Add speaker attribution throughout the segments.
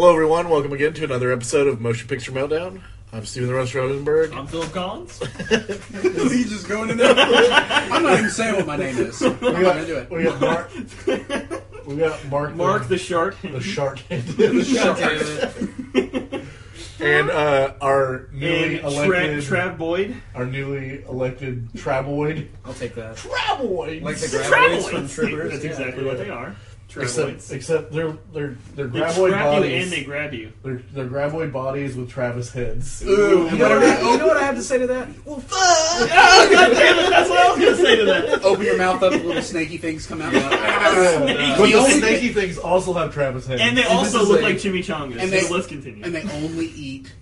Speaker 1: Hello, everyone. Welcome again to another episode of Motion Picture Meltdown. I'm Stephen the Rush Rosenberg.
Speaker 2: I'm Philip Collins.
Speaker 3: Is he just going in there? I'm not even saying what my name is. I'm not going to do it.
Speaker 1: We got Mark. We got Mark.
Speaker 2: Mark the Shark.
Speaker 1: The Shark.
Speaker 2: The Shark.
Speaker 1: And our newly elected
Speaker 2: Trav Boyd.
Speaker 1: Our newly elected Traboid.
Speaker 3: I'll take that.
Speaker 1: Traboid.
Speaker 3: Like the graboids from
Speaker 2: Traboids.
Speaker 3: Troopers.
Speaker 2: That's exactly what they are.
Speaker 1: Except they're
Speaker 2: They
Speaker 1: graboid
Speaker 2: trap
Speaker 1: bodies.
Speaker 2: you and they grab you.
Speaker 1: They're graboid bodies with Travis heads.
Speaker 3: Ooh, you know what I have to say to that? Well, fuck!
Speaker 2: Oh, God damn it, that's what I was going to say to that.
Speaker 3: Open your mouth up, little snaky things come out.
Speaker 1: But the snaky things also have Travis heads.
Speaker 2: And they also
Speaker 3: this is
Speaker 2: look
Speaker 3: a-
Speaker 2: like chimichangas,
Speaker 3: and they-
Speaker 2: so let's continue.
Speaker 3: And they only eat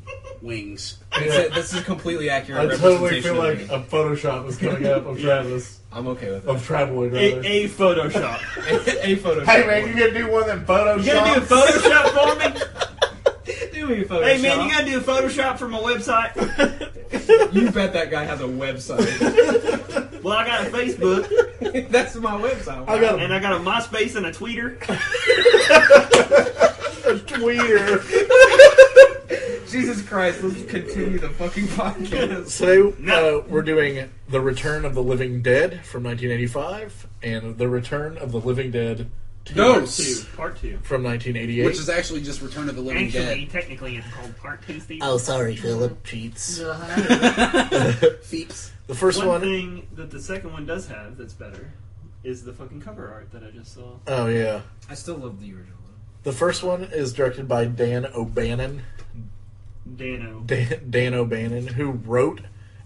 Speaker 3: wings.
Speaker 1: Yeah.
Speaker 4: This is a completely accurate
Speaker 1: I totally
Speaker 4: representation
Speaker 1: feel
Speaker 4: of
Speaker 1: like
Speaker 4: me.
Speaker 1: a Photoshop is coming up of Travis.
Speaker 4: I'm okay with
Speaker 1: Of
Speaker 4: that.
Speaker 1: Traboid, rather.
Speaker 2: A Photoshop.
Speaker 4: A Photoshop.
Speaker 1: Hey, man, you gonna do one of them Photoshops?
Speaker 2: You gonna do a Photoshop for me?
Speaker 4: Do me a Photoshop.
Speaker 2: Hey, man, you gotta do a Photoshop for my website?
Speaker 4: You bet that guy has a website.
Speaker 2: Well, I got a Facebook,
Speaker 4: That's my website.
Speaker 1: I got
Speaker 2: and I got a MySpace and a Tweeter.
Speaker 1: a tweeter.
Speaker 4: Jesus Christ, let's continue the fucking podcast.
Speaker 1: Today, we're doing The Return of the Living Dead from 1985 and The Return of the Living Dead 2
Speaker 2: Part 2.
Speaker 1: from 1988.
Speaker 3: Which is actually just Return of the Living
Speaker 2: Actually,
Speaker 3: Dead.
Speaker 2: technically, it's called Part 2, Steve.
Speaker 1: Oh, sorry, Philip. Cheats.
Speaker 3: Feeps.
Speaker 1: The first
Speaker 2: One thing that the second one does have that's better is the fucking cover art that I just saw.
Speaker 1: Oh, yeah.
Speaker 4: I still love the original one.
Speaker 1: The first one is directed by Dan O'Bannon.
Speaker 2: Dano.
Speaker 1: Dan O'Bannon, who wrote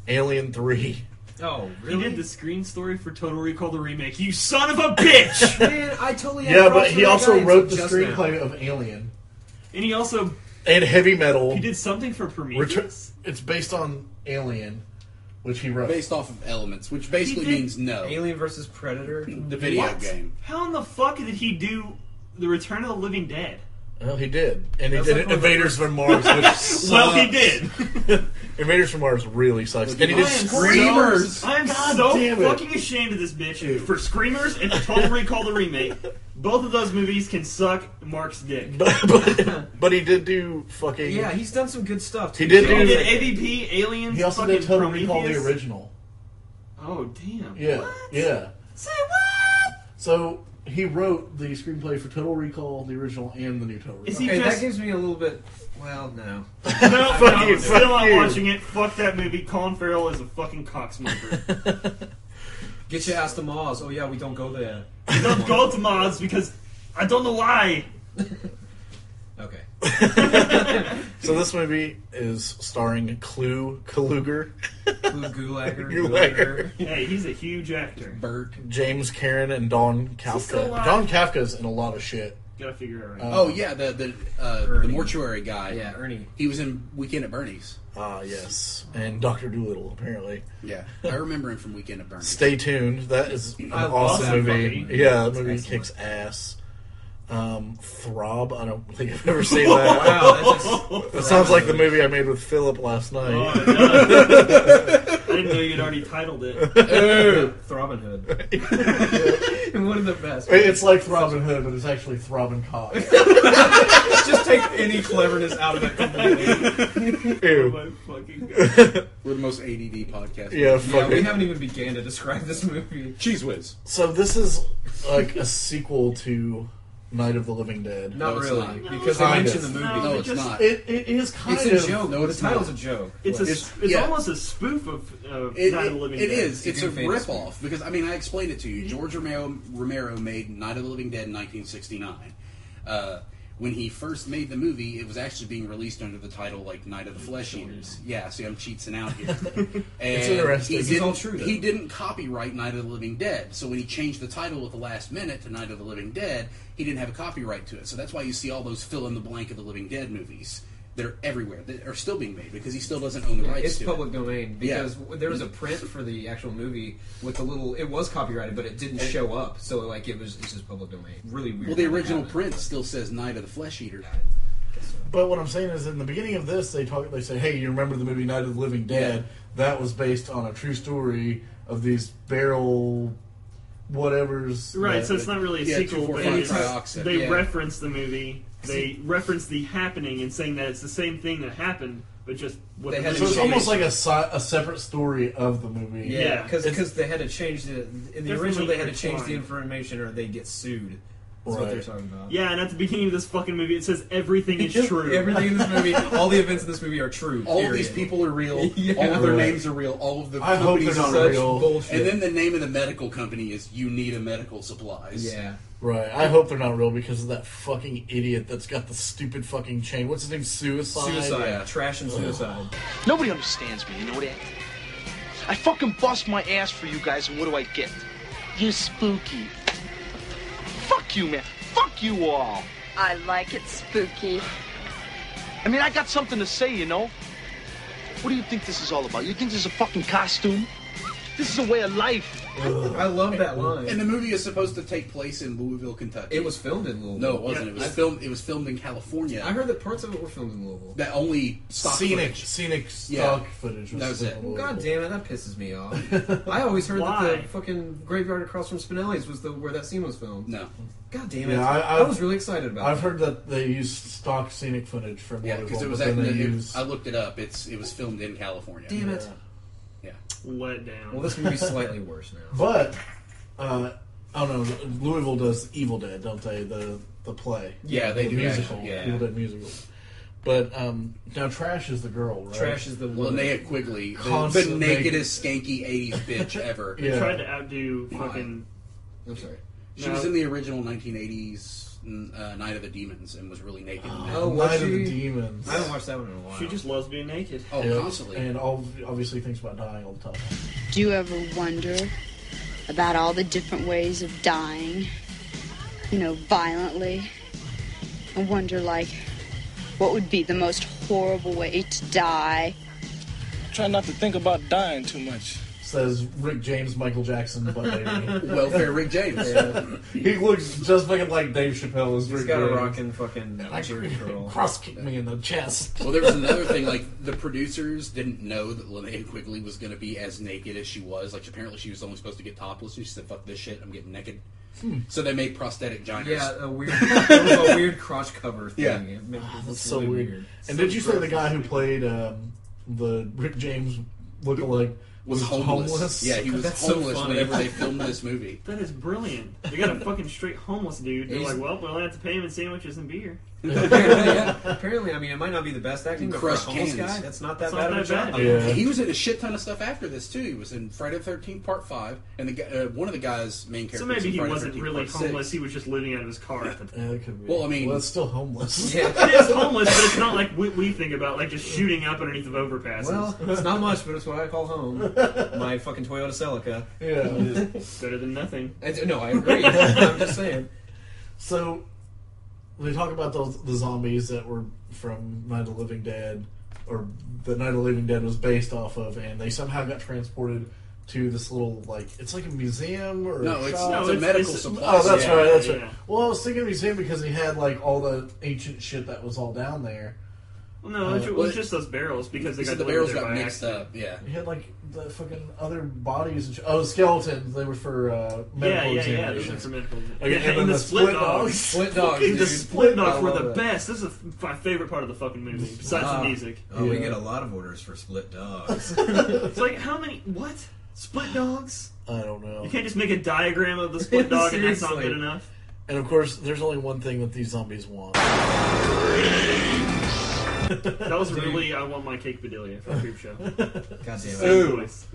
Speaker 1: Alien 3.
Speaker 4: Oh,
Speaker 2: He
Speaker 4: really?
Speaker 2: did the screen story for Total Recall the remake. You son of a bitch!
Speaker 4: Man, I totally had
Speaker 1: Yeah,
Speaker 4: props
Speaker 1: but
Speaker 4: for
Speaker 1: he
Speaker 4: that
Speaker 1: also
Speaker 4: guy
Speaker 1: wrote the
Speaker 4: until just now.
Speaker 1: screenplay of Alien.
Speaker 2: And he also
Speaker 1: And Heavy Metal.
Speaker 2: he did something for Prometheus.
Speaker 1: It's based on Alien, which he wrote.
Speaker 3: Based off of Elements, which basically
Speaker 2: He did-
Speaker 3: means no.
Speaker 4: Alien vs. Predator.
Speaker 3: The video
Speaker 2: What?
Speaker 3: game.
Speaker 2: How in the fuck did he do the Return of the Living Dead?
Speaker 1: Well, he did. And he
Speaker 4: That's
Speaker 1: did
Speaker 4: like one of the
Speaker 1: Invaders from Mars, which
Speaker 2: Well, he did.
Speaker 1: Invaders from Mars really sucks. And he
Speaker 3: I
Speaker 1: did
Speaker 3: am
Speaker 1: Screamers.
Speaker 2: I am
Speaker 1: God
Speaker 2: so
Speaker 1: damn it.
Speaker 2: fucking ashamed of this bitch
Speaker 1: Dude.
Speaker 2: for Screamers and for Total Recall the remake. Both of those movies can suck Mark's dick.
Speaker 1: But he did do fucking...
Speaker 4: Yeah, he's done some good stuff. Too.
Speaker 1: He did
Speaker 2: He
Speaker 1: do-
Speaker 2: did AVP, Aliens,
Speaker 1: He also
Speaker 2: fucking
Speaker 1: did Total Recall the
Speaker 2: Prometheus.
Speaker 1: original.
Speaker 2: Oh, damn.
Speaker 1: Yeah,
Speaker 2: What?
Speaker 1: yeah.
Speaker 2: Say what?
Speaker 1: So he wrote the screenplay for Total Recall, the original, and the new Total
Speaker 2: Is
Speaker 1: Recall.
Speaker 2: he
Speaker 4: Okay,
Speaker 2: just...
Speaker 4: that gives me a little bit. Well, no.
Speaker 2: No,
Speaker 1: Fuck you,
Speaker 2: I'm still
Speaker 1: fuck
Speaker 2: not
Speaker 1: you.
Speaker 2: watching it. Fuck that movie. Colin Farrell is a fucking cocksmoker.
Speaker 4: Get your ass to Mars. Oh yeah, we don't go there.
Speaker 2: I don't go to mods because I don't know why.
Speaker 4: Okay.
Speaker 1: So this movie is starring Clue Kaluger,
Speaker 4: Gulager.
Speaker 1: Gulager.
Speaker 2: Hey, he's a huge actor.
Speaker 3: Bert.
Speaker 1: James Karen, and Don
Speaker 2: he still
Speaker 1: Kafka.
Speaker 2: alive?
Speaker 1: Don Kafka's in a lot of shit.
Speaker 2: Gotta figure it out.
Speaker 3: Oh, yeah, the
Speaker 4: Ernie.
Speaker 3: mortuary guy.
Speaker 4: Yeah, Ernie.
Speaker 3: He was in Weekend at Bernie's.
Speaker 1: Ah, yes. And Dr. Dolittle, apparently.
Speaker 3: Yeah. I remember him from Weekend at Bernie's.
Speaker 1: Stay tuned. That is an
Speaker 4: I love
Speaker 1: awesome
Speaker 4: that
Speaker 1: movie.
Speaker 2: movie.
Speaker 1: Yeah, that movie
Speaker 4: Excellent.
Speaker 1: kicks ass. Throb. I don't think I've ever seen that.
Speaker 4: Wow,
Speaker 1: That sounds like the movie I made with Philip last night.
Speaker 2: Oh, it does. I didn't know you'd already titled it.
Speaker 4: Throbbing Hood. One of the best.
Speaker 1: It's like Throbbing Hood, but it's actually Throbbing Cock.
Speaker 4: Just take any cleverness out of it completely.
Speaker 2: Oh
Speaker 1: Ew.
Speaker 2: my fucking god.
Speaker 3: We're the most ADD podcast.
Speaker 1: Yeah,
Speaker 4: Yeah,
Speaker 1: fuck
Speaker 4: we
Speaker 1: it.
Speaker 4: haven't even began to describe this movie.
Speaker 3: Cheese Whiz.
Speaker 1: So this is like a sequel to Night of the Living Dead.
Speaker 4: Not
Speaker 3: No, it's
Speaker 4: really,
Speaker 3: not.
Speaker 4: because they
Speaker 1: Kind
Speaker 4: mention
Speaker 1: of.
Speaker 4: the movie.
Speaker 3: No,
Speaker 2: it
Speaker 3: it's
Speaker 2: just-
Speaker 3: not.
Speaker 1: It is kind
Speaker 4: It's
Speaker 1: of...
Speaker 4: a joke.
Speaker 3: No,
Speaker 4: The
Speaker 3: it's
Speaker 4: title's
Speaker 3: not.
Speaker 4: a joke.
Speaker 2: It's
Speaker 3: It's-
Speaker 2: it's
Speaker 3: yeah.
Speaker 2: almost a spoof of
Speaker 3: It
Speaker 2: Night of the Living
Speaker 3: it
Speaker 2: Dead.
Speaker 3: is. It's a
Speaker 4: Stephen Famous
Speaker 3: ripoff because I mean I explained it to you. George Romero made Night of the Living Dead in 1969. When he first made the movie, it was actually being released under the title like Night of the Flesh Eaters. Yeah, see, I'm cheating out here. And
Speaker 1: It's interesting.
Speaker 3: He
Speaker 4: It's
Speaker 3: didn't,
Speaker 4: all true, though.
Speaker 3: he didn't copyright Night of the Living Dead, so when he changed the title at the last minute to Night of the Living Dead, he didn't have a copyright to it. So that's why you see all those fill in the blank of the Living Dead movies. They're everywhere. They are still being made because he still doesn't own the rights
Speaker 4: It's
Speaker 3: to
Speaker 4: public
Speaker 3: it.
Speaker 4: domain because there was a print for the actual movie with the little. It was copyrighted, but it didn't show up. So like it's just public domain. Really weird.
Speaker 3: Well, the
Speaker 4: how that
Speaker 3: original
Speaker 4: happened,
Speaker 3: print
Speaker 4: but-
Speaker 3: still says Night of the Flesh Eater.
Speaker 4: Yeah, I guess so.
Speaker 1: But what I'm saying is, in the beginning of this, they say, "Hey, you remember the movie Night of the Living Dead? That was based on a true story of these barrel whatevers."
Speaker 2: Right,
Speaker 1: that-
Speaker 2: so it's not really a
Speaker 3: Yeah,
Speaker 2: sequel, but
Speaker 3: 2,4,5
Speaker 2: it's,
Speaker 3: trioxide.
Speaker 2: they
Speaker 4: Yeah.
Speaker 2: reference the movie they reference the happening and saying that it's the same thing that happened, but just what
Speaker 4: They
Speaker 2: the
Speaker 4: had
Speaker 2: movie
Speaker 1: So it's
Speaker 4: change-
Speaker 1: almost like a separate story of the movie.
Speaker 2: Yeah.
Speaker 4: because they had to change the in the
Speaker 2: Definitely
Speaker 4: original they had to change the
Speaker 2: intertwined.
Speaker 4: information or they get sued. That's what
Speaker 1: Right.
Speaker 4: they're talking about.
Speaker 2: Yeah, and at the beginning of this fucking movie, it says everything is true.
Speaker 4: Everything in this movie, all the events in this movie are true.
Speaker 3: All of
Speaker 4: period.
Speaker 3: these people are real.
Speaker 4: Yeah.
Speaker 3: All of their
Speaker 1: Right.
Speaker 3: names are real. All of the
Speaker 1: I hope
Speaker 3: companies
Speaker 1: they're
Speaker 3: are
Speaker 1: not
Speaker 4: Such
Speaker 1: real.
Speaker 4: bullshit.
Speaker 3: And then the name of the medical company is Unita Medical Supplies.
Speaker 4: yeah.
Speaker 1: Right. I hope they're not real because of that fucking idiot that's got the stupid fucking chain. What's his name? Suicide?
Speaker 3: Yeah.
Speaker 4: Trash and suicide.
Speaker 5: Nobody understands me, you know that? I fucking bust my ass for you guys, and what do I get? You spooky. Fuck you, man. Fuck you all.
Speaker 6: I like it spooky.
Speaker 5: I mean, I got something to say, you know? What do you think this is all about? You think this is a fucking costume? This is a way of life.
Speaker 4: I love that line.
Speaker 3: And the movie is supposed to take place in Louisville, Kentucky.
Speaker 4: It was filmed in Louisville.
Speaker 3: No, it wasn't.
Speaker 2: Yeah.
Speaker 3: It was filmed in California.
Speaker 4: I heard that parts of it were filmed in Louisville.
Speaker 3: that only stock
Speaker 1: Scenic
Speaker 3: footage.
Speaker 1: stock footage.
Speaker 3: That was it.
Speaker 4: Well, God damn it, that pisses me off. I always heard
Speaker 2: Why?
Speaker 4: that the fucking graveyard across from Spinelli's was where that scene was filmed.
Speaker 3: No.
Speaker 4: God damn it.
Speaker 1: Yeah,
Speaker 4: I was really excited about
Speaker 1: I've
Speaker 4: it.
Speaker 1: heard that they used stock scenic footage from
Speaker 3: Yeah,
Speaker 1: Louisville,
Speaker 3: because it was
Speaker 1: but then they
Speaker 3: actually.
Speaker 1: used-
Speaker 3: I looked it up. It was filmed in California.
Speaker 4: Damn it.
Speaker 3: Yeah.
Speaker 2: Let down.
Speaker 4: Well, this movie's slightly worse now.
Speaker 1: But I don't know. Louisville does Evil Dead, don't they? The play.
Speaker 3: Yeah, they
Speaker 1: The
Speaker 3: do.
Speaker 1: musical.
Speaker 3: Yeah.
Speaker 1: Evil Dead musical. But now Trash is the girl, right?
Speaker 4: Trash is the
Speaker 3: Well,
Speaker 4: one.
Speaker 3: Linnea Quigley, the
Speaker 1: Constant
Speaker 3: nakedest, skanky 80s bitch ever.
Speaker 2: They
Speaker 1: Yeah.
Speaker 2: tried to outdo fucking...
Speaker 4: I'm sorry.
Speaker 3: She was in the original 1980s Night of the Demons and was really naked in that.
Speaker 4: Oh, was
Speaker 1: Night of the
Speaker 4: she?
Speaker 1: Demons.
Speaker 4: I haven't watched that one in a while.
Speaker 2: She just loves being naked.
Speaker 3: Oh,
Speaker 1: Yeah,
Speaker 3: constantly.
Speaker 1: and obviously thinks about dying all the time.
Speaker 6: Do you ever wonder about all the different ways of dying? You know, violently? I wonder, like, what would be the most horrible way to die?
Speaker 7: Try not to think about dying too much.
Speaker 1: Says Rick James, Michael Jackson, but lady.
Speaker 3: Welfare Rick James.
Speaker 1: He looks just fucking like Dave Chappelle as
Speaker 4: He's
Speaker 1: Rick
Speaker 4: got a
Speaker 1: James.
Speaker 4: rockin' fucking jerry curl.
Speaker 1: Cross kicked me in the chest.
Speaker 3: Well, there was another thing, like, the producers didn't know that Linnea Quigley was going to be as naked as she was. Like, apparently she was only supposed to get topless, and she said, fuck this shit, I'm getting naked. So they made prosthetic giants.
Speaker 4: Yeah, there was a weird crotch cover thing.
Speaker 3: Yeah.
Speaker 4: It made it look
Speaker 1: That's so
Speaker 4: really
Speaker 1: weird. And did you say the guy who played the Rick James lookalike
Speaker 3: was homeless. Yeah, he was
Speaker 4: That's so
Speaker 3: homeless
Speaker 4: funny.
Speaker 3: whenever they filmed this movie.
Speaker 2: That is brilliant. They got a fucking straight homeless dude. They're
Speaker 4: He's-
Speaker 2: like, well, we'll only have to pay him in sandwiches and beer.
Speaker 4: Apparently, I mean, it might not be the best acting, but for a
Speaker 3: Crushed
Speaker 4: homeless
Speaker 3: cans.
Speaker 4: guy, that's not that
Speaker 2: It's
Speaker 4: bad
Speaker 2: not
Speaker 4: of a
Speaker 2: that
Speaker 4: job.
Speaker 2: bad.
Speaker 1: Yeah.
Speaker 3: He was in a shit ton of stuff after this too. He was in Friday the 13th Part 5, and the guy, one of the guys' main characters.
Speaker 2: So maybe
Speaker 3: in
Speaker 2: he
Speaker 3: Friday the
Speaker 2: wasn't
Speaker 3: 13th
Speaker 2: really
Speaker 3: Part 6.
Speaker 2: homeless. He was just living out of his car at the time.
Speaker 1: Yeah, it could be.
Speaker 3: Well, I mean-
Speaker 1: it's still homeless.
Speaker 4: Yeah.
Speaker 2: It is homeless, but it's not like we think about, like just shooting up underneath of overpasses.
Speaker 4: Well, it's not much, but it's what I call home. My fucking Toyota Celica.
Speaker 1: Yeah.
Speaker 2: Better than nothing.
Speaker 4: No, I agree. I'm just saying.
Speaker 1: So they talk about the zombies that were from Night of the Living Dead, or the Night of the Living Dead was based off of, and they somehow got transported to this little, like, it's like a museum or
Speaker 3: No,
Speaker 1: a
Speaker 3: it's,
Speaker 1: shop.
Speaker 3: no, it's
Speaker 2: it's-
Speaker 3: a medical
Speaker 2: it's-
Speaker 3: supply.
Speaker 1: Oh, that's
Speaker 2: Yeah,
Speaker 1: right. That's
Speaker 2: yeah.
Speaker 1: right. Well, I was thinking museum because he had like all the ancient shit that was all down there.
Speaker 2: Well, no, it
Speaker 3: well,
Speaker 2: was just those barrels because they
Speaker 3: He
Speaker 2: got
Speaker 3: said the
Speaker 2: delivered
Speaker 3: barrels
Speaker 2: there
Speaker 3: got
Speaker 2: by
Speaker 3: mixed
Speaker 2: accident.
Speaker 3: up. Yeah.
Speaker 1: He had like the fucking other bodies and skeletons. They were for
Speaker 2: Yeah,
Speaker 1: medical
Speaker 2: yeah,
Speaker 1: examinations.
Speaker 2: those are for medical.
Speaker 1: Okay,
Speaker 2: Yeah,
Speaker 1: and then
Speaker 2: and the split dogs.
Speaker 4: Split dogs.
Speaker 2: Dude, the
Speaker 4: dude.
Speaker 2: split dogs
Speaker 4: I
Speaker 2: were
Speaker 4: love
Speaker 2: the
Speaker 4: it.
Speaker 2: best. This is my favorite part of the fucking movie, besides the music.
Speaker 4: Oh, we
Speaker 1: Yeah.
Speaker 4: get a lot of orders for split dogs.
Speaker 2: It's like, how many? What? Split dogs?
Speaker 1: I don't know.
Speaker 2: You can't just make a diagram of the split dog and that's not
Speaker 4: Seriously.
Speaker 2: good enough?
Speaker 1: And of course, there's only one thing that these zombies want.
Speaker 2: That was really, I want my cake Bedelia for a creep show.
Speaker 4: God damn it.
Speaker 2: Same voice.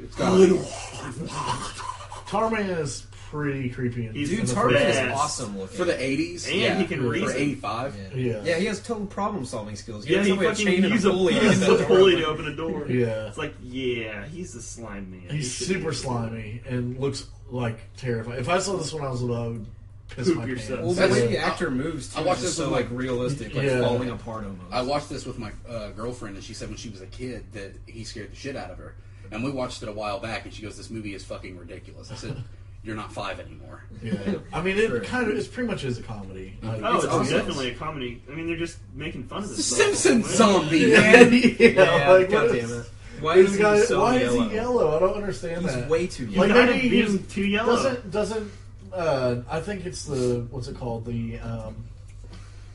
Speaker 1: Tarman is pretty creepy.
Speaker 2: He's
Speaker 4: Dude,
Speaker 2: in the
Speaker 4: Tarman is
Speaker 2: best.
Speaker 4: awesome looking.
Speaker 3: For the 80s?
Speaker 2: And
Speaker 3: yeah.
Speaker 2: he can
Speaker 3: For
Speaker 2: reason.
Speaker 3: 85?
Speaker 1: Yeah.
Speaker 4: Yeah, he has total problem solving skills.
Speaker 2: Yeah,
Speaker 4: has
Speaker 2: he
Speaker 4: somebody
Speaker 2: fucking
Speaker 4: chain and
Speaker 2: used a
Speaker 4: pulley to
Speaker 2: used
Speaker 4: get
Speaker 2: a
Speaker 4: that door
Speaker 2: pulley
Speaker 4: open.
Speaker 2: to open a door.
Speaker 1: Yeah.
Speaker 2: It's like, yeah, he's the slime man.
Speaker 1: He's
Speaker 2: He should
Speaker 1: super
Speaker 2: be-
Speaker 1: slimy and looks like terrifying. If I saw this when I was little, I would piss
Speaker 2: Poop
Speaker 1: my
Speaker 2: yourself.
Speaker 4: Well,
Speaker 1: pants.
Speaker 4: the way the
Speaker 3: Yeah.
Speaker 4: actor moves, too,
Speaker 3: I watched
Speaker 4: is
Speaker 3: this
Speaker 4: so,
Speaker 3: with
Speaker 4: like,
Speaker 3: my-
Speaker 4: realistic, like,
Speaker 1: Yeah.
Speaker 4: falling apart almost.
Speaker 3: I watched this with my girlfriend, and she said when she was a kid that he scared the shit out of her. And we watched it a while back, and she goes, "This movie is fucking ridiculous." I said, "You're not 5 anymore."
Speaker 1: Yeah. I mean,
Speaker 4: Sure.
Speaker 1: it's pretty much is a comedy.
Speaker 2: Oh, it's
Speaker 3: awesome.
Speaker 2: definitely a comedy. I mean, they're just making fun of
Speaker 3: The
Speaker 2: this. stuff.
Speaker 3: Simpsons zombie, man!
Speaker 4: Yeah,
Speaker 1: like,
Speaker 4: God
Speaker 1: what
Speaker 4: damn
Speaker 1: is-
Speaker 4: it. Why
Speaker 1: This
Speaker 4: is
Speaker 1: guy-
Speaker 4: he so
Speaker 1: why
Speaker 4: yellow?
Speaker 1: is he yellow? I don't understand
Speaker 4: He's
Speaker 1: that.
Speaker 4: way too
Speaker 2: You
Speaker 4: yellow.
Speaker 1: Like,
Speaker 2: gotta
Speaker 1: maybe
Speaker 2: be
Speaker 1: he's-
Speaker 2: too yellow.
Speaker 1: Doesn't I think it's the what's it called, the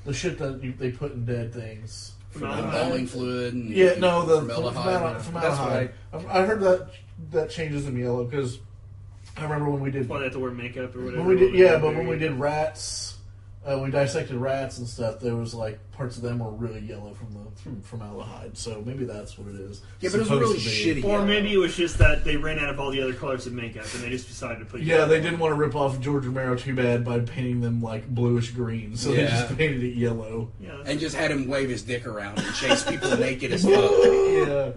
Speaker 1: the shit that they put in dead things.
Speaker 3: Embalming fluid. And
Speaker 1: Formaldehyde.
Speaker 4: That's right.
Speaker 1: I heard that changes in yellow because I remember when we did.
Speaker 2: Well, they have to wear makeup or whatever.
Speaker 1: When we did rats, we dissected rats and stuff. There was like parts of them were really yellow from the formaldehyde. So maybe that's what it is.
Speaker 3: Yeah, but it was really shitty.
Speaker 2: Or maybe it was just that they ran out of all the other colors of makeup and they just decided to put.
Speaker 1: Yeah, they didn't want to rip off George Romero too bad by painting them like bluish green, so they just painted it yellow.
Speaker 2: Yeah,
Speaker 3: and just had him wave his dick around and chase people naked as fuck.
Speaker 1: Yeah,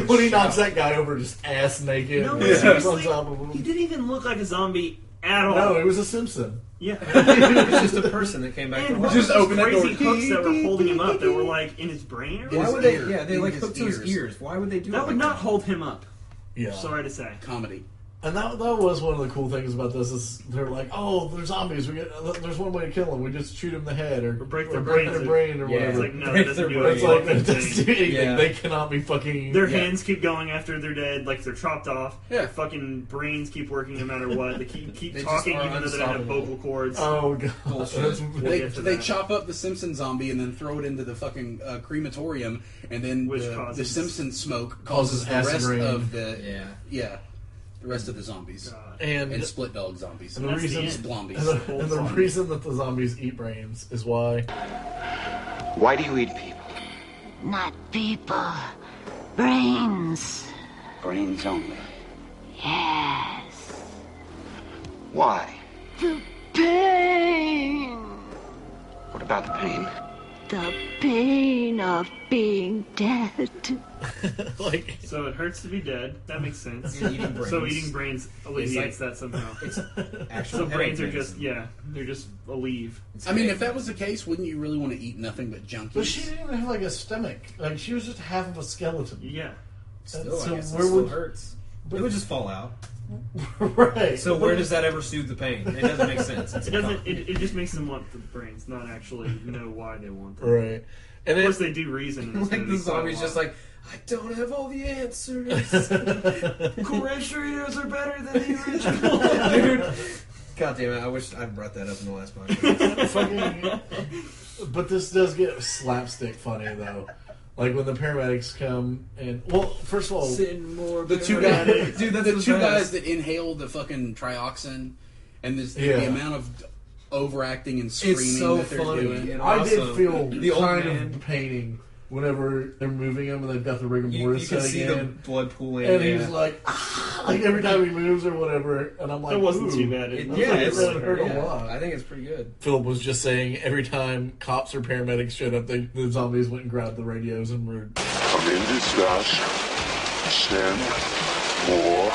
Speaker 1: when he knocks that guy over, just ass naked.
Speaker 2: No,
Speaker 1: on top of him.
Speaker 2: He didn't even look like a zombie at all.
Speaker 1: No, it was a Simpson.
Speaker 2: Yeah,
Speaker 4: it was just a person that came back.
Speaker 2: And
Speaker 4: to
Speaker 2: what
Speaker 4: life.
Speaker 2: just opened crazy hooks that were holding him up that were like in his brain. Or
Speaker 4: Why would they? Yeah, they like hooked to his ears. Why would they do that?
Speaker 2: That would not hold him up.
Speaker 1: Yeah,
Speaker 2: sorry to say.
Speaker 3: Comedy.
Speaker 1: And that was one of the cool things about this is they're like, oh, they're zombies. There's one way to kill them. We just shoot them in the head or
Speaker 2: break their
Speaker 1: brain or whatever.
Speaker 2: It's like no, that doesn't do
Speaker 1: it's like that doesn't do anything.
Speaker 4: Yeah.
Speaker 1: They cannot be fucking.
Speaker 2: Their hands keep going after they're dead, like they're chopped off.
Speaker 3: Yeah.
Speaker 2: Their fucking brains keep working no matter what. They keep
Speaker 4: They
Speaker 2: talking
Speaker 4: just are
Speaker 2: even though they don't have
Speaker 4: unstoppable.
Speaker 2: vocal cords.
Speaker 1: Oh god,
Speaker 4: Bullshit.
Speaker 3: They chop up the Simpson zombie and then throw it into the fucking crematorium, and then the Simpson smoke causes the
Speaker 1: acid
Speaker 3: rest
Speaker 1: rain.
Speaker 3: of the the rest of the zombies and split dog zombies
Speaker 1: and the reason
Speaker 3: zombies.
Speaker 1: the reason that the zombies eat brains is why.
Speaker 8: Why do you eat people?
Speaker 9: Not people. Brains.
Speaker 8: Brains only.
Speaker 9: Yes.
Speaker 8: Why?
Speaker 9: The pain.
Speaker 8: What about the pain?
Speaker 9: The pain of being dead.
Speaker 2: So it hurts to be dead. That makes sense.
Speaker 4: And eating brains.
Speaker 2: So eating brains alleviates that somehow.
Speaker 4: It's actual
Speaker 2: so brains are
Speaker 4: mechanism.
Speaker 2: just they're just a leave.
Speaker 3: I mean, if that was the case, wouldn't you really want to eat nothing but junkies?
Speaker 1: But she didn't even have like a stomach. Like she was just half of a skeleton.
Speaker 2: Yeah.
Speaker 4: Still,
Speaker 1: so
Speaker 4: I guess it
Speaker 1: where
Speaker 4: still
Speaker 1: would
Speaker 4: hurts. It would just fall out.
Speaker 1: Right.
Speaker 4: So where does that ever soothe the pain? It doesn't make sense.
Speaker 2: It doesn't. It just makes them want the brains, not actually know why they want them.
Speaker 1: Right. And
Speaker 2: of course, they do reason. In this
Speaker 4: like
Speaker 2: movie
Speaker 4: the zombie's
Speaker 2: quite a
Speaker 4: just
Speaker 2: lot.
Speaker 4: like, I don't have all the answers. Corregistrators are better than the original. Dude. God damn it! I wish I brought that up in the last podcast.
Speaker 1: But this does get slapstick funny though. Like when the paramedics come and first of all,
Speaker 3: the two guys, dude, the two guys that inhale the fucking trioxin, and the amount of overacting and screaming that they're doing.
Speaker 1: And I did feel
Speaker 4: the
Speaker 1: kind of paining whenever they're moving him and they've got the rigor mortis
Speaker 4: you can see
Speaker 1: setting
Speaker 4: the
Speaker 1: in,
Speaker 4: blood pooling,
Speaker 1: and he's like every time he moves or whatever, and I'm like,
Speaker 2: it wasn't too bad.
Speaker 1: It
Speaker 4: hurt
Speaker 1: a lot.
Speaker 4: I think it's pretty good.
Speaker 1: Philip was just saying every time cops or paramedics showed up, the zombies went and grabbed the radios and were
Speaker 10: I'm in distress. Send more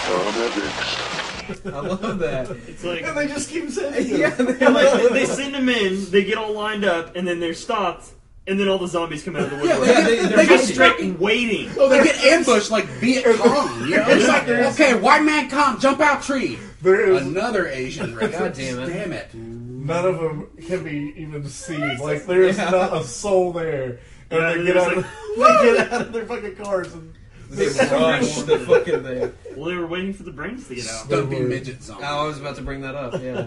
Speaker 10: paramedics.
Speaker 4: I love that.
Speaker 2: It's like,
Speaker 1: and they just keep sending them.
Speaker 2: Yeah, they send them in, they get all lined up, and then they're stopped, and then all the zombies come out of the woodwork.
Speaker 3: They
Speaker 2: just straight waiting.
Speaker 3: Oh, they get ambushed like Viet Cong. You know, it's like, okay, white man come, jump out tree.
Speaker 1: There is
Speaker 3: another Asian reference.
Speaker 4: God damn it!
Speaker 1: None of them can be even seen. Like there's not a soul there, and they get out of their fucking cars and.
Speaker 4: They rush the fucking thing.
Speaker 2: Well, they were waiting for the brains to get out.
Speaker 3: Stumpy midget zombie.
Speaker 4: Oh, I was about to bring that up. Yeah,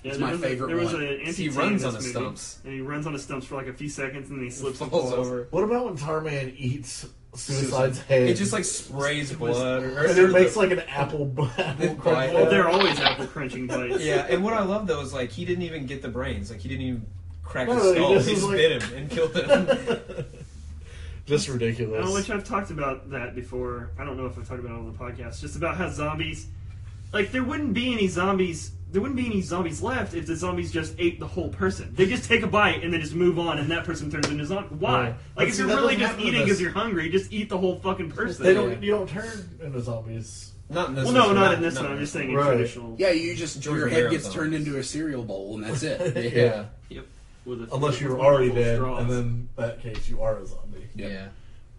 Speaker 3: it's my favorite
Speaker 2: There was
Speaker 3: one.
Speaker 2: an
Speaker 4: he runs on the stumps,
Speaker 2: and he runs on the stumps for like a few seconds, and then he slips and
Speaker 4: falls
Speaker 2: falls
Speaker 4: over.
Speaker 1: What about when Tarman eats Suicide's head?
Speaker 4: It just like sprays blood,
Speaker 1: and it makes like an apple crunch.
Speaker 2: Well, they're always apple crunching bites.
Speaker 4: Yeah, and what I love though is like he didn't even get the brains. Like he didn't even crack his
Speaker 1: he
Speaker 4: skull.
Speaker 1: just
Speaker 4: He
Speaker 1: was
Speaker 4: just
Speaker 1: like-
Speaker 4: bit him and killed him.
Speaker 1: Just ridiculous.
Speaker 2: Which I've talked about that before. I don't know if I've talked about it on the podcast. Just about how zombies, like there wouldn't be any zombies. There wouldn't be any zombies left if the zombies just ate the whole person. They just take a bite and then just move on, and that person turns into a zombie. Why?
Speaker 1: Right.
Speaker 2: Like
Speaker 1: But
Speaker 2: if
Speaker 1: see,
Speaker 2: you're
Speaker 1: that
Speaker 2: really
Speaker 1: doesn't
Speaker 2: just
Speaker 1: happen
Speaker 2: eating
Speaker 1: with
Speaker 2: because
Speaker 1: us.
Speaker 2: you're hungry, just eat the whole fucking person.
Speaker 1: You don't turn into zombies.
Speaker 4: Not in this.
Speaker 2: Well, no, not in this one. I'm just saying in traditional.
Speaker 3: Yeah, you just
Speaker 4: George
Speaker 3: your head
Speaker 4: Romero
Speaker 3: gets
Speaker 4: songs.
Speaker 3: turned into a cereal bowl, and that's it.
Speaker 1: Yeah.
Speaker 2: Yep. With
Speaker 1: Unless you're
Speaker 2: with
Speaker 1: already
Speaker 2: wonderful
Speaker 1: dead,
Speaker 2: straws.
Speaker 1: and then in that case you are a zombie.
Speaker 4: Yeah.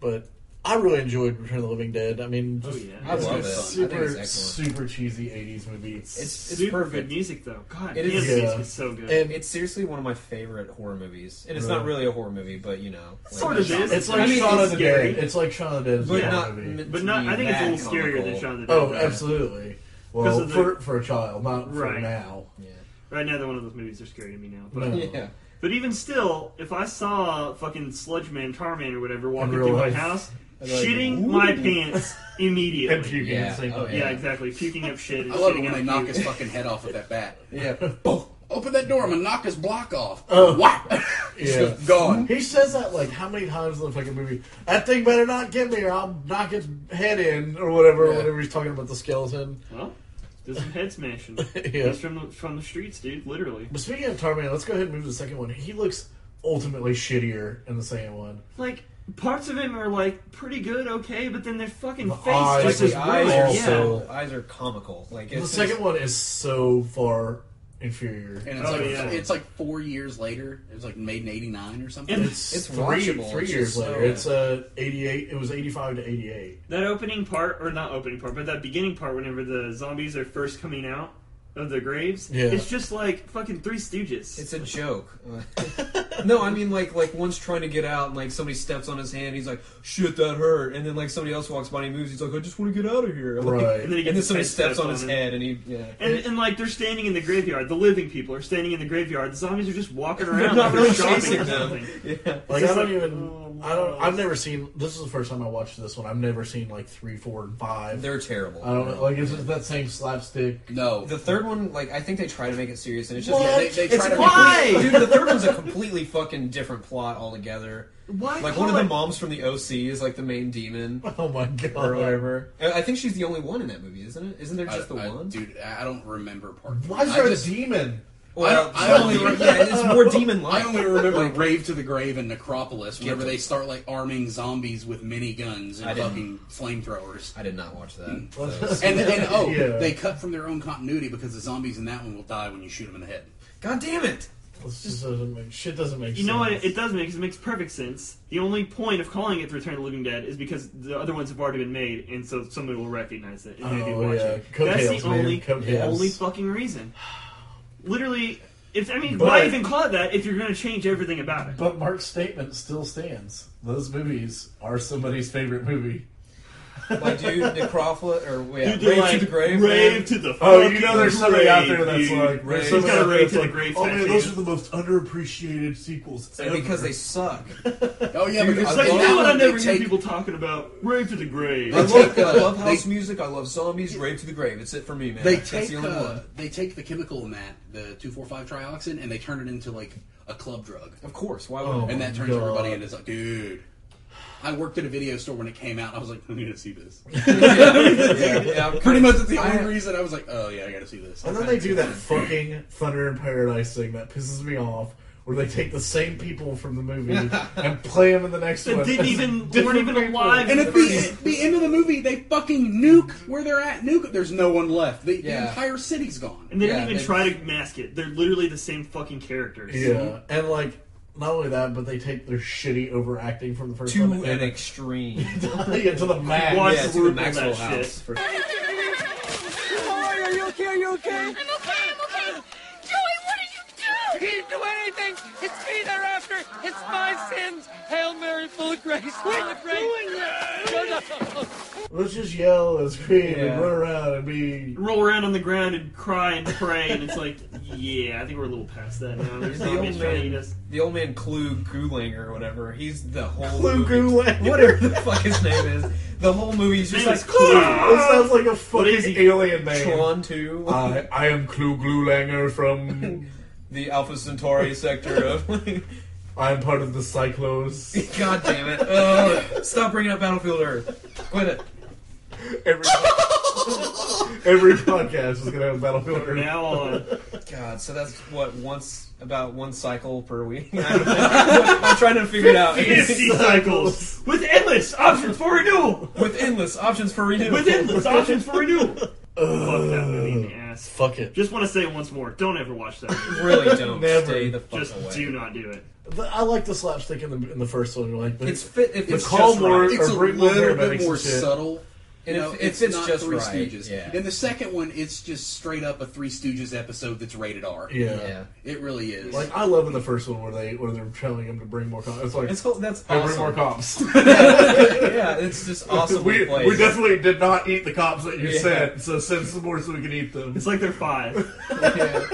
Speaker 1: But I really enjoyed Return of the Living Dead. I mean,
Speaker 2: Oh,
Speaker 1: just
Speaker 2: yeah.
Speaker 4: I love it. I think
Speaker 1: super,
Speaker 4: it's excellent.
Speaker 1: super cheesy '80s movie.
Speaker 4: It's
Speaker 2: super
Speaker 4: perfect.
Speaker 2: good music though. God,
Speaker 4: It
Speaker 2: the
Speaker 4: is-
Speaker 2: music
Speaker 1: yeah.
Speaker 2: is so good.
Speaker 1: And
Speaker 4: It's seriously one of my favorite horror movies, and it's
Speaker 1: Really?
Speaker 4: not really a horror movie, but you know, like,
Speaker 2: Sort of is.
Speaker 1: it's like
Speaker 2: I mean,
Speaker 1: Shaun of
Speaker 2: it's
Speaker 1: the
Speaker 2: scary.
Speaker 1: Dead. It's like Shaun of the Dead,
Speaker 4: but
Speaker 1: a
Speaker 4: not.
Speaker 1: movie.
Speaker 4: meant
Speaker 2: But
Speaker 4: to
Speaker 2: not.
Speaker 4: be
Speaker 2: I think it's a
Speaker 4: that
Speaker 2: little scarier than
Speaker 4: comical.
Speaker 2: Shaun of the Dead.
Speaker 1: Oh,
Speaker 2: right?
Speaker 1: absolutely.
Speaker 2: Because
Speaker 1: Well,
Speaker 2: of the-
Speaker 1: for a child, not for
Speaker 2: Right.
Speaker 1: now.
Speaker 4: Yeah.
Speaker 2: Right now, they're one of those movies. They're scary to me now. But
Speaker 1: No.
Speaker 4: Yeah.
Speaker 2: But even still, if I saw fucking Sludge Man, Tar Man, or whatever walking
Speaker 1: real
Speaker 2: through my
Speaker 1: life.
Speaker 2: house,
Speaker 1: I'd be like,
Speaker 2: shitting
Speaker 1: "Ooh."
Speaker 2: my pants immediately.
Speaker 1: And puking at the same time.
Speaker 2: Yeah, exactly. Puking up shit. And
Speaker 3: I love it
Speaker 2: shitting
Speaker 3: when
Speaker 2: out
Speaker 3: they knock
Speaker 2: puke.
Speaker 3: his fucking head off with that bat.
Speaker 4: Yeah.
Speaker 3: Boom. Open that door, I'm gonna knock his block off.
Speaker 1: Oh.
Speaker 3: What?
Speaker 1: Yeah.
Speaker 3: Gone.
Speaker 1: He says that like how many times in the fucking movie? That thing better not get me or I'll knock its head in or whatever.
Speaker 3: Yeah.
Speaker 1: Whenever he's talking about the skeleton.
Speaker 2: Well, there's some head smashing.
Speaker 1: Yeah.
Speaker 2: He's from the streets, dude. Literally.
Speaker 1: But speaking of Tarman, let's go ahead and move to the second one. He looks ultimately shittier in the second one.
Speaker 2: Like parts of him are like pretty good, okay, but then their fucking face
Speaker 1: eyes,
Speaker 2: just
Speaker 4: Like
Speaker 2: is
Speaker 4: the eyes
Speaker 2: weird.
Speaker 4: are
Speaker 2: Yeah.
Speaker 4: so eyes are comical. Like
Speaker 1: The
Speaker 4: it's
Speaker 1: second one is so far inferior.
Speaker 3: And it's,
Speaker 2: Oh,
Speaker 3: like,
Speaker 2: yeah.
Speaker 3: it's like 4 years later. It was like made in '89 or something.
Speaker 2: And
Speaker 1: It's three
Speaker 4: watchable. It's
Speaker 1: years
Speaker 4: just
Speaker 1: later.
Speaker 4: so-
Speaker 1: It's 88. It was 85 to 88.
Speaker 2: That opening part, or not opening part, but that beginning part, whenever the zombies are first coming out of the graves,
Speaker 1: Yeah.
Speaker 2: it's just like fucking Three Stooges.
Speaker 4: It's a joke. No, I mean like one's trying to get out and like somebody steps on his hand. He's like, "Shit, that hurt." And then like somebody else walks by and he moves. He's like, "I just want to get out of here." Like,
Speaker 1: Right.
Speaker 2: And then he
Speaker 4: And
Speaker 2: gets
Speaker 4: then
Speaker 2: his
Speaker 4: somebody
Speaker 2: head
Speaker 4: steps
Speaker 2: stepped
Speaker 4: on his
Speaker 2: and-
Speaker 4: head and he yeah.
Speaker 2: And like they're standing in the graveyard. The living people are standing in the graveyard. The zombies are just walking around.
Speaker 4: not
Speaker 2: like
Speaker 4: really
Speaker 2: they're shopping
Speaker 4: chasing
Speaker 2: or
Speaker 4: them.
Speaker 2: something.
Speaker 4: Yeah.
Speaker 1: Like
Speaker 2: just
Speaker 1: I don't
Speaker 2: like,
Speaker 1: even. I don't. I've never seen. This is the first time I watched this one. I've never seen like 3, 4, and 5.
Speaker 4: They're terrible.
Speaker 1: I don't know. Like it's just that same slapstick.
Speaker 3: No.
Speaker 4: The third one, like I think they try to make it serious, and it's just
Speaker 1: What?
Speaker 3: They
Speaker 4: it's
Speaker 3: try to
Speaker 2: why?
Speaker 4: dude. The third one's a completely fucking different plot altogether.
Speaker 2: Why?
Speaker 4: Like
Speaker 2: call
Speaker 4: one of the
Speaker 2: it-
Speaker 4: moms from the OC is like the main demon
Speaker 1: Oh my god.
Speaker 4: or whatever. I think she's the only one in that movie, isn't it? Isn't there just the one?
Speaker 3: Dude, I don't remember part.
Speaker 1: Why is
Speaker 3: I
Speaker 1: there a
Speaker 3: just-
Speaker 1: demon?
Speaker 4: Well,
Speaker 3: I only
Speaker 4: yeah, it's more demon-like.
Speaker 3: I only remember Rave to the Grave and Necropolis whenever they start like arming zombies with miniguns
Speaker 4: I
Speaker 3: and
Speaker 4: didn't.
Speaker 3: fucking flamethrowers.
Speaker 4: I did not watch that.
Speaker 3: And
Speaker 1: Yeah.
Speaker 3: they cut from their own continuity because the zombies in that one will die when you shoot them in the head.
Speaker 4: God damn it!
Speaker 1: This just doesn't make shit. Doesn't make sense.
Speaker 2: You know what? It does make, because it makes perfect sense. The only point of calling it The Return of the Living Dead is because the other ones have already been made, and so somebody will recognize it and maybe
Speaker 1: Oh
Speaker 2: watch
Speaker 1: yeah,
Speaker 2: it. That's
Speaker 1: coattails,
Speaker 2: the
Speaker 1: man.
Speaker 2: only
Speaker 1: Coattails.
Speaker 2: fucking reason. Literally, why
Speaker 1: But-
Speaker 2: even call it that if you're going to change everything about it?
Speaker 1: But Mark's statement still stands. Those movies are somebody's favorite movie.
Speaker 4: Like, dude, Necropolis or
Speaker 2: Dude,
Speaker 4: Rave
Speaker 2: like,
Speaker 4: to the Grave.
Speaker 2: Rave
Speaker 4: man.
Speaker 2: to the
Speaker 1: Oh,
Speaker 2: fucking
Speaker 1: you know there's somebody out there that's
Speaker 2: grave,
Speaker 1: like,
Speaker 2: dude.
Speaker 1: there's
Speaker 2: He's
Speaker 1: somebody
Speaker 2: got a
Speaker 1: out there
Speaker 2: Rave
Speaker 1: that's
Speaker 2: to the
Speaker 1: like,
Speaker 2: Grave
Speaker 1: oh man,
Speaker 2: tattoo.
Speaker 1: those are the most underappreciated sequels ever.
Speaker 4: Because they suck.
Speaker 3: Oh yeah,
Speaker 4: Dude,
Speaker 3: because
Speaker 2: It's like,
Speaker 3: in
Speaker 2: you
Speaker 3: that
Speaker 2: know what I
Speaker 3: one,
Speaker 2: never
Speaker 3: they
Speaker 2: hear
Speaker 3: take
Speaker 2: people talking about? Rave to the Grave.
Speaker 4: I
Speaker 3: They take,
Speaker 4: love house
Speaker 3: they-
Speaker 4: music. I love zombies. Rave to the Grave. It's it for me, man.
Speaker 3: they
Speaker 4: That's
Speaker 3: take
Speaker 4: the only one.
Speaker 3: they take the chemical in that, the 2,4,5-trioxin, and they turn it into like a club drug.
Speaker 4: Of course. Why
Speaker 1: Oh,
Speaker 4: would?
Speaker 3: And that turns
Speaker 1: God.
Speaker 3: everybody into like, dude. I worked at a video store when it came out. I was like, I need to see this.
Speaker 4: yeah,
Speaker 3: Pretty much, it's the
Speaker 4: I-
Speaker 3: only reason I was like, oh yeah, I got to see this.
Speaker 1: And then they do that fucking Thunder in Paradise thing that pisses me off, where they take the same people from the movie and play them in the next
Speaker 2: That
Speaker 1: one.
Speaker 2: didn't
Speaker 1: as
Speaker 2: even-
Speaker 1: different
Speaker 2: weren't even
Speaker 1: people.
Speaker 2: alive.
Speaker 3: And at the end of the movie, they fucking nuke where they're at. Nuke. There's no one left. The
Speaker 4: Yeah.
Speaker 3: entire city's gone.
Speaker 2: And they
Speaker 4: Yeah,
Speaker 2: don't even
Speaker 4: they-
Speaker 2: try to mask it. They're literally the same fucking characters.
Speaker 1: Yeah, and like not only that, but they take their shitty overacting from the first
Speaker 4: to
Speaker 1: one
Speaker 4: an
Speaker 1: and
Speaker 4: extreme.
Speaker 1: yeah, to the max.
Speaker 2: Watch
Speaker 4: Yeah,
Speaker 2: the
Speaker 4: to the
Speaker 2: loop on
Speaker 4: Maxwell
Speaker 2: that shit.
Speaker 4: house. For-
Speaker 11: Are you okay? Are you okay? I'm okay. Joey, what did you do? He didn't do anything. It's me they're after. It's my sins. Hail Mary, full of grace. Full of grace.
Speaker 1: Let's just yell and scream
Speaker 4: Yeah.
Speaker 1: and run around and be.
Speaker 2: Roll around on the ground and cry and pray, and it's like, yeah, I think we're a little past that now. There's
Speaker 4: The
Speaker 2: zombies
Speaker 4: old
Speaker 2: trying to eat
Speaker 4: man,
Speaker 2: us.
Speaker 4: the old man Clue Goulanger or whatever. He's the whole
Speaker 1: Clue
Speaker 4: movie.
Speaker 1: Goulanger.
Speaker 4: Whatever the fuck his name is. The whole movie is
Speaker 2: His
Speaker 4: just
Speaker 2: name
Speaker 4: like
Speaker 2: is Clue.
Speaker 1: It sounds like a
Speaker 2: What is
Speaker 1: fucking
Speaker 2: he?
Speaker 1: alien name.
Speaker 4: Tron 2.
Speaker 1: I am Clue Glulanger from.
Speaker 4: The Alpha Centauri sector of.
Speaker 1: I am part of the Cyclos.
Speaker 4: God damn it! Oh, stop bringing up Battlefield Earth. Quit it.
Speaker 1: Every podcast is gonna have Battlefield
Speaker 2: From
Speaker 1: Earth.
Speaker 2: now on.
Speaker 4: God, so that's what about one cycle per week. I'm trying to figure it out.
Speaker 2: 50 cycles with endless options for renewal.
Speaker 4: With endless options for renewal.
Speaker 2: With endless options for renewal. Fuck that movie in the ass.
Speaker 1: Fuck it.
Speaker 2: Just want to say it once more. Don't ever watch that movie.
Speaker 4: Really don't.
Speaker 1: Never.
Speaker 4: Stay the fuck
Speaker 2: Just
Speaker 4: away.
Speaker 2: do not do it.
Speaker 1: I like the slapstick in the first one. Like, but
Speaker 4: It's fit. If
Speaker 1: the
Speaker 4: it's
Speaker 1: call
Speaker 4: just
Speaker 1: more
Speaker 4: right.
Speaker 3: It's
Speaker 1: or
Speaker 3: a
Speaker 1: bring more
Speaker 3: little
Speaker 1: paramedics
Speaker 3: bit more
Speaker 1: and shit.
Speaker 3: subtle.
Speaker 4: And
Speaker 3: You know,
Speaker 4: if it's
Speaker 3: not
Speaker 4: just
Speaker 3: Three
Speaker 4: right,
Speaker 3: Stooges.
Speaker 4: yeah.
Speaker 3: In the second one, it's just straight up a Three Stooges episode that's rated R.
Speaker 1: Yeah.
Speaker 3: It really is.
Speaker 1: Like I love in the first one where they're telling him to bring more cops. It's like
Speaker 4: That's
Speaker 1: "Hey,
Speaker 4: awesome.
Speaker 1: bring more cops.
Speaker 4: Yeah, it's just awesome.
Speaker 1: we definitely did not eat the cops that you
Speaker 4: Yeah.
Speaker 1: sent, so send some more so we can eat them.
Speaker 2: It's like they're 5.
Speaker 4: Yeah.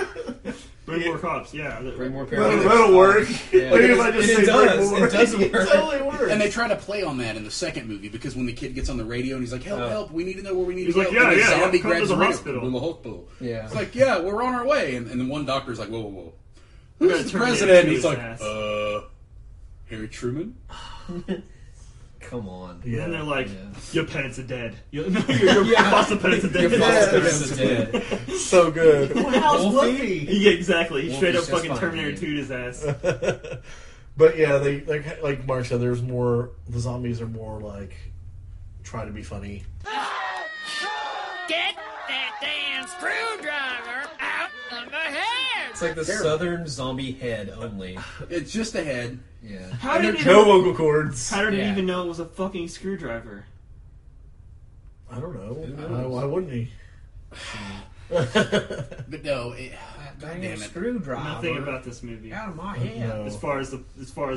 Speaker 2: But Bring more cops, yeah.
Speaker 4: Bring more
Speaker 1: That'll work.
Speaker 4: Yeah.
Speaker 1: Like if I just say
Speaker 4: does.
Speaker 1: bring more,
Speaker 4: It does work.
Speaker 1: It totally works.
Speaker 3: And they try to play on that in the second movie because when the kid gets on the radio and he's like, help, we need to know where we need
Speaker 2: He's
Speaker 3: to
Speaker 2: like,
Speaker 3: go.
Speaker 2: yeah,
Speaker 3: and the
Speaker 2: yeah,
Speaker 3: zombie
Speaker 2: come to
Speaker 3: grabs
Speaker 2: the
Speaker 3: radio.
Speaker 2: hospital.
Speaker 3: From the hospital.
Speaker 4: Yeah.
Speaker 3: It's like, yeah, we're on our way. And then one doctor's like, whoa.
Speaker 2: We're
Speaker 3: Who's the
Speaker 2: gonna
Speaker 3: president?
Speaker 2: turn
Speaker 3: And he's
Speaker 2: his
Speaker 3: like,
Speaker 2: ass.
Speaker 3: Harry Truman?
Speaker 4: Come on.
Speaker 2: And then they're like,
Speaker 4: Yeah.
Speaker 2: your parents are dead. Your foster parents are dead.
Speaker 4: Your foster parents are dead.
Speaker 1: So good.
Speaker 2: Well, how's Wolfie? Yeah, exactly. He straight up
Speaker 4: Wolfie's
Speaker 2: fucking
Speaker 4: just fine,
Speaker 2: Terminator
Speaker 4: dude.
Speaker 2: 2'd his ass.
Speaker 1: But yeah, they like Mark said, there's more. The zombies are more like try to be funny.
Speaker 11: Get that damn screwdriver out of my head!
Speaker 4: It's like the southern zombie head only.
Speaker 3: It's just a head.
Speaker 4: Yeah.
Speaker 2: How did it
Speaker 1: No vocal cords.
Speaker 2: How did he
Speaker 4: Yeah.
Speaker 2: even know it was a fucking screwdriver?
Speaker 1: I don't know. Why wouldn't he?
Speaker 3: But no,
Speaker 4: Damn
Speaker 3: damn it.
Speaker 4: screwdriver.
Speaker 2: Nothing about this movie.
Speaker 4: Out of my head.
Speaker 1: No.
Speaker 2: As far as the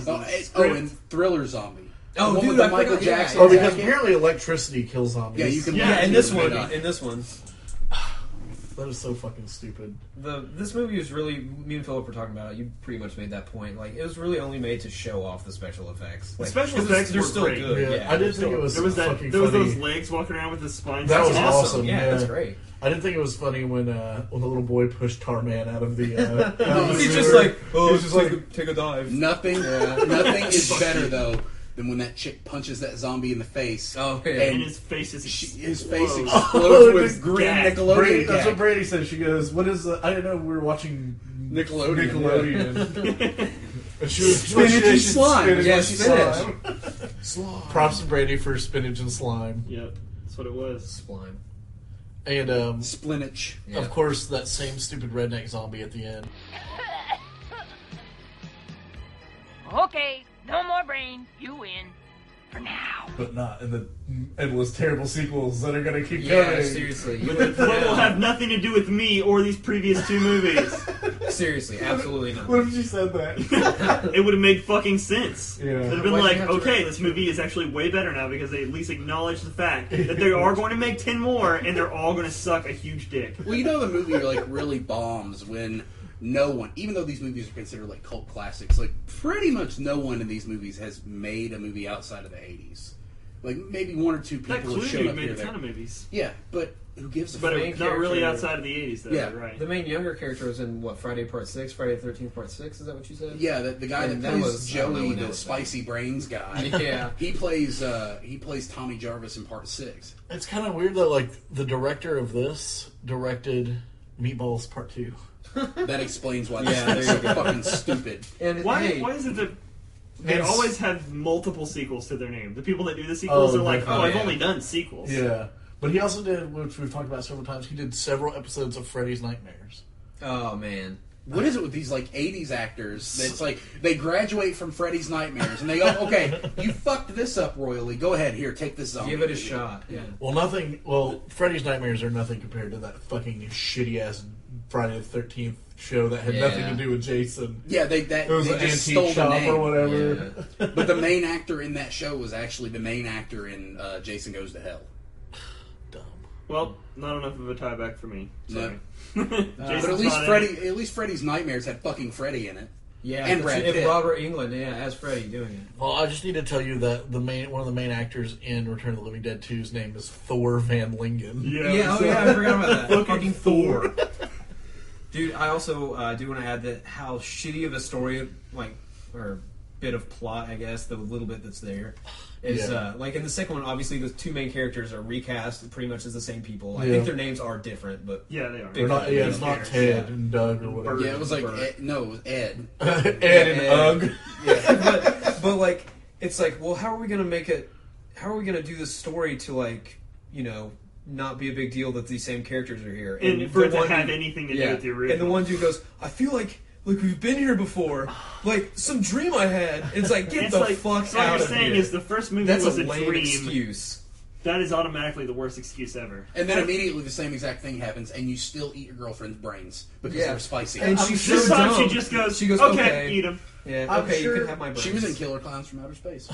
Speaker 3: Oh,
Speaker 2: script.
Speaker 3: and Thriller Zombie.
Speaker 4: Oh,
Speaker 3: The one
Speaker 4: dude,
Speaker 3: with the
Speaker 4: I
Speaker 3: Michael
Speaker 4: forgot- yeah,
Speaker 3: Jackson.
Speaker 1: Oh, because
Speaker 3: jacket.
Speaker 1: apparently electricity kills zombies.
Speaker 3: Yeah, you can.
Speaker 2: Yeah,
Speaker 4: In this one.
Speaker 3: Yeah.
Speaker 4: In this one.
Speaker 1: That is so fucking stupid.
Speaker 4: This movie was really, me and Philip were talking about it, you pretty much made that point, like, it was really only made to show off the special effects.
Speaker 2: The
Speaker 4: Like,
Speaker 2: special
Speaker 4: 'cause
Speaker 2: effects
Speaker 4: they're
Speaker 2: were
Speaker 4: still
Speaker 2: great.
Speaker 4: good.
Speaker 1: Yeah, I didn't think it was
Speaker 2: There was
Speaker 1: fucking
Speaker 2: there was
Speaker 1: funny.
Speaker 2: those legs walking around with his spines.
Speaker 1: That was
Speaker 2: That's
Speaker 1: awesome.
Speaker 4: Yeah,
Speaker 1: Yeah.
Speaker 4: that's great.
Speaker 1: I didn't think it was funny when the little boy pushed Tarman out of the.
Speaker 4: He's just like,
Speaker 1: he's just like,
Speaker 4: take a dive.
Speaker 3: Nothing. Nothing is better though than when that chick punches that zombie in the face.
Speaker 4: Oh, yeah.
Speaker 2: And his face is
Speaker 3: His face
Speaker 2: explodes.
Speaker 3: explodes with
Speaker 1: the
Speaker 3: green
Speaker 2: gag.
Speaker 3: Nickelodeon.
Speaker 1: Brady, that's
Speaker 3: gag.
Speaker 1: what Brady said. She goes, "What is? I didn't know we were watching Nickelodeon." And she was
Speaker 3: Spinach and slime.
Speaker 1: Spinach
Speaker 3: Yeah,
Speaker 1: and
Speaker 3: spinach.
Speaker 1: slime. Props to Brady for spinach and slime.
Speaker 2: Yep, that's what it was.
Speaker 4: Slime.
Speaker 1: And
Speaker 3: Splinach.
Speaker 4: Yeah.
Speaker 1: of course, that same stupid redneck zombie at the end.
Speaker 11: Okay, no more brain. You win. For now.
Speaker 1: But not in the endless terrible sequels that are going to keep
Speaker 4: Yeah,
Speaker 1: coming.
Speaker 4: seriously. You
Speaker 2: What will have nothing to do with me or these previous two movies.
Speaker 4: Seriously, absolutely not.
Speaker 1: What if she said that?
Speaker 2: It would have made fucking sense.
Speaker 1: Yeah.
Speaker 2: It'd have been
Speaker 4: Why'd you
Speaker 2: like,
Speaker 4: have to
Speaker 2: okay,
Speaker 4: reference
Speaker 2: this movie is actually way better now because they at least acknowledge the fact that they are going to make 10 more and they're all going to suck a huge dick.
Speaker 3: Well, you know the movie like really bombs when no one, even though these movies are considered like cult classics, like pretty much no one in these movies has made a movie outside of the 80s. Like maybe one or two
Speaker 2: That
Speaker 3: people have shown
Speaker 2: Clooney
Speaker 3: up
Speaker 2: made
Speaker 3: here
Speaker 2: a
Speaker 3: there.
Speaker 2: ton of movies.
Speaker 3: Yeah, but who gives a
Speaker 2: But
Speaker 3: fuck?
Speaker 2: it, not really
Speaker 4: character-
Speaker 2: outside of the 80s, though,
Speaker 3: Yeah.
Speaker 2: right?
Speaker 4: The main younger character was in, what, Friday Part 6? Friday the 13th Part 6? Is that what you said?
Speaker 3: Yeah, the guy
Speaker 4: And
Speaker 3: that
Speaker 4: that
Speaker 3: plays
Speaker 4: was- I don't know
Speaker 3: Joey,
Speaker 4: when that
Speaker 3: the
Speaker 4: was
Speaker 3: spicy brains guy.
Speaker 4: Yeah.
Speaker 3: he plays Tommy Jarvis in Part 6.
Speaker 1: It's kind of weird that, like, the director of this directed Meatballs Part 2.
Speaker 3: That explains why
Speaker 4: Yeah,
Speaker 3: this is
Speaker 4: there
Speaker 3: so
Speaker 4: you go.
Speaker 3: fucking stupid.
Speaker 4: And
Speaker 2: Why
Speaker 4: hey,
Speaker 2: is it that they
Speaker 1: It's-
Speaker 2: always have multiple sequels to their name? The people that do the sequels
Speaker 1: Oh,
Speaker 2: are like,
Speaker 1: definitely.
Speaker 2: I've
Speaker 4: yeah.
Speaker 2: only done sequels.
Speaker 1: Yeah. But he also did, which we've talked about several times, he did several episodes of Freddy's Nightmares.
Speaker 4: oh man.
Speaker 3: What is it with these like 80s actors that's like they graduate from Freddy's Nightmares and they go, okay, you fucked this up royally. Go ahead, here, take this zombie.
Speaker 4: Give it a shot. Yeah.
Speaker 1: Well, Freddy's Nightmares are nothing compared to that fucking shitty-ass Friday the 13th show that had
Speaker 4: Yeah.
Speaker 1: nothing to do with Jason.
Speaker 3: Yeah, they
Speaker 1: It was
Speaker 3: they
Speaker 1: an
Speaker 3: just
Speaker 1: antique
Speaker 3: stole the
Speaker 1: shop
Speaker 3: name.
Speaker 1: or whatever.
Speaker 4: Yeah.
Speaker 3: But the main actor in that show was actually the main actor in Jason Goes to Hell.
Speaker 1: Dumb.
Speaker 2: Well, not enough of a tie back for me. Sorry.
Speaker 3: But at least Freddy's Nightmares had fucking Freddy in it.
Speaker 4: Yeah,
Speaker 3: And Brad
Speaker 4: and
Speaker 3: Pitt.
Speaker 4: Robert Englund, yeah, as Freddy doing it.
Speaker 1: Well, I just need to tell you that one of the main actors in Return of the Living Dead 2's name is Thor Van Lingen.
Speaker 2: Yeah,
Speaker 4: Oh yeah, I forgot about that.
Speaker 2: Fucking Thor.
Speaker 4: Dude, I also do want to add that how shitty of a story, like, or bit of plot, I guess, the little bit that's there, is,
Speaker 1: Yeah.
Speaker 4: like, in the second one, obviously, the two main characters are recast pretty much as the same people. I
Speaker 1: Yeah.
Speaker 4: think their names are different, but...
Speaker 2: Yeah, they are.
Speaker 1: They're not, yeah, it's not Ted
Speaker 4: Yeah.
Speaker 1: and Doug or whatever.
Speaker 3: Yeah, it was like
Speaker 4: Bert.
Speaker 3: Ed, no, it was Ed.
Speaker 1: Ed and Ugg.
Speaker 4: but, like, it's like, well, how are we going to make it... How are we going to do this story to, like, you know... not be a big deal that these same characters are here.
Speaker 2: And for it
Speaker 4: the
Speaker 2: to
Speaker 4: one
Speaker 2: have
Speaker 4: dude-
Speaker 2: anything to do with the original.
Speaker 4: And the one dude goes, I feel like we've been here before. Like, some dream I had. It's like, get
Speaker 2: It's
Speaker 4: the
Speaker 2: like,
Speaker 4: fuck
Speaker 2: so what
Speaker 4: out
Speaker 2: you're
Speaker 4: of
Speaker 2: saying
Speaker 4: here.
Speaker 2: is the first movie
Speaker 4: That's
Speaker 2: was
Speaker 4: a
Speaker 2: a
Speaker 4: lame
Speaker 2: dream.
Speaker 4: excuse.
Speaker 2: That is automatically the worst excuse ever.
Speaker 3: And then immediately the same exact thing happens, and you still eat your girlfriend's brains because
Speaker 4: Yeah.
Speaker 3: they're spicy.
Speaker 4: And she's so
Speaker 2: This time
Speaker 4: dumb.
Speaker 2: she just goes,
Speaker 4: She goes,
Speaker 2: okay, eat them.
Speaker 4: Yeah,
Speaker 1: I'm
Speaker 4: okay,
Speaker 1: sure
Speaker 4: you can have my brains.
Speaker 3: She was in Killer Clowns from Outer Space.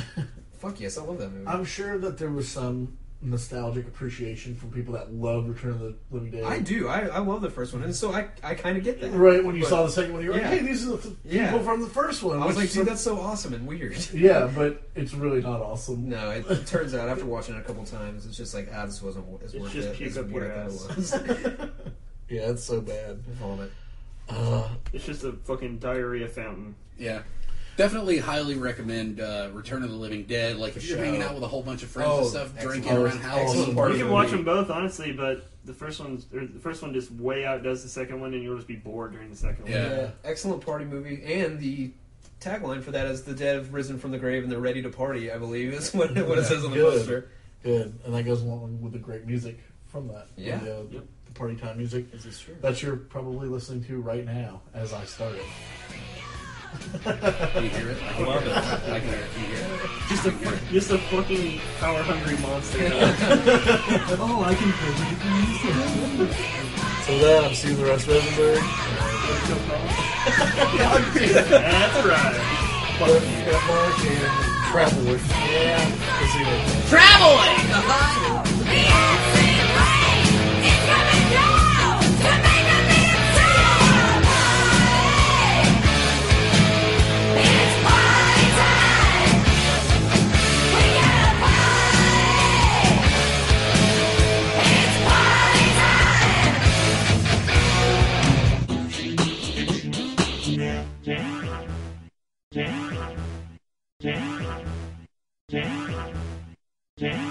Speaker 4: Fuck yes, I love that movie.
Speaker 1: I'm sure that there was some nostalgic appreciation from people that love Return of the Living Dead.
Speaker 4: I do. I love the first one, and so I kind of get that.
Speaker 1: Right, when you saw the second one, you're
Speaker 4: yeah.
Speaker 1: like, hey, these are the people from the first one.
Speaker 4: I was like, dude, that's so awesome and weird.
Speaker 1: Yeah, but it's really not awesome.
Speaker 4: No, it turns out after watching it a couple times, it's just like, this wasn't as worth it as what I thought it was.
Speaker 1: Yeah, it's so bad.
Speaker 4: Vomit.
Speaker 2: It's just a fucking diarrhea fountain.
Speaker 3: Yeah. Definitely highly recommend Return of the Living Dead. Like, if you're hanging out with a whole bunch of friends and stuff, drinking around houses.
Speaker 2: You can watch them both, honestly, but the first one just way outdoes the second one, and you'll just be bored during the second one.
Speaker 4: Yeah. Excellent party movie, and the tagline for that is "The dead have risen from the grave and they're ready to party." I believe is what it says on the poster.
Speaker 1: Good, and that goes along with the great music from that.
Speaker 4: Yeah,
Speaker 1: the party time music.
Speaker 4: This is true.
Speaker 1: That you're probably listening to right now as I started.
Speaker 3: Can you hear it? I love it. I can hear it. Can you hear it?
Speaker 2: Just a fucking power hungry monster.
Speaker 1: Oh, I can play music. So that I'm seeing the rest of Edinburgh.
Speaker 2: That's right.
Speaker 1: But you got Mark and Traveler. Yeah.
Speaker 11: Traveling!
Speaker 12: Yeah.